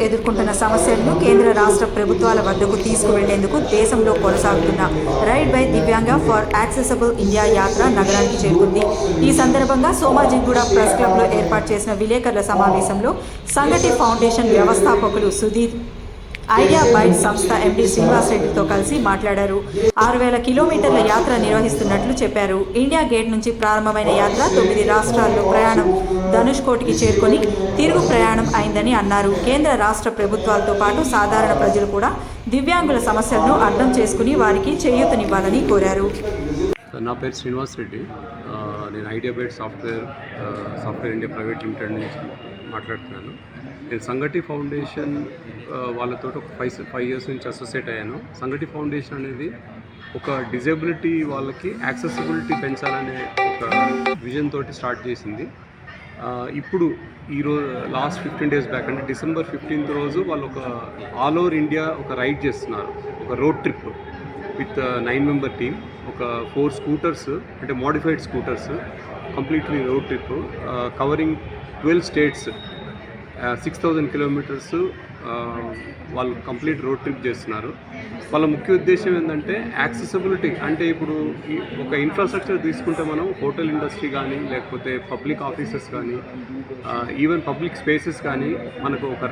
ఎదుర్కొంటున్న సమస్యలను కేంద్ర రాష్ట్ర ప్రభుత్వాల వద్దకు తీసుకువెళ్లేందుకు దేశంలో కొనసాగుతున్న రైడ్ బై దివ్యాంగ ఫర్ యాక్సెసిబుల్ ఇండియా యాత్ర నగరానికి చేరుకుంది. ఈ సందర్భంగా సోమాజిగూడ ప్రెస్ క్లబ్లో ఏర్పాటు చేసిన విలేకరుల సమావేశంలో సంగటి ఫౌండేషన్ వ్యవస్థాపకులు సుధీర్, ఐడియా బైట్ సంస్థ ఎండి శ్రీనివాసరెడ్డితో కలిసి మాట్లాడారు. 6,000 కిలోమీటర్ల యాత్ర నిర్వహిస్తున్నట్లు చెప్పారు. ఇండియా గేట్ నుంచి ప్రారంభమైన యాత్ర 9 రాష్ట్రాల్లో ప్రయాణం ధనుష్కోటికి చేరుకొని తిరుగు ప్రయాణం అయిందని అన్నారు. కేంద్ర రాష్ట్ర ప్రభుత్వాలతో పాటు సాధారణ ప్రజలు కూడా దివ్యాంగుల సమస్యలను అర్థం చేసుకుని వారికి చేయూతనివ్వాలని కోరారు. నా పేరు శ్రీనివాస్ రెడ్డి. నేను idea byte software India private limited నుంచి మాట్లాడుతున్నాను. నేను సంగటి ఫౌండేషన్ వాళ్ళతో ఒక 5 ఇయర్స్ నుంచి అసోసియేట్ అయ్యాను. సంగటి ఫౌండేషన్ అనేది ఒక డిజేబిలిటీ వాళ్ళకి యాక్సెసిబిలిటీ పెంచాలనే ఒక విజన్ తోటి స్టార్ట్ చేసింది. ఇప్పుడు ఈరోజు లాస్ట్ 15 డేస్ బ్యాక్ అంటే డిసెంబర్ 15th రోజు వాళ్ళు ఒక ఆల్ ఓవర్ ఇండియా ఒక రైడ్ చేస్తున్నారు, ఒక road trip with 9 member team, ఒక 4 స్కూటర్స్ అంటే modified scooters, completely road trip covering 12 states, 6,000 kilometres వాళ్ళు కంప్లీట్ రోడ్ ట్రిప్ చేస్తున్నారు. వాళ్ళ ముఖ్య ఉద్దేశం ఏంటంటే యాక్సెసిబిలిటీ. అంటే ఇప్పుడు ఒక ఇన్ఫ్రాస్ట్రక్చర్ తీసుకుంటే మనం హోటల్ ఇండస్ట్రీ కానీ, లేకపోతే పబ్లిక్ ఆఫీసెస్ కానీ, ఈవెన్ పబ్లిక్ స్పేసెస్ కానీ మనకు ఒక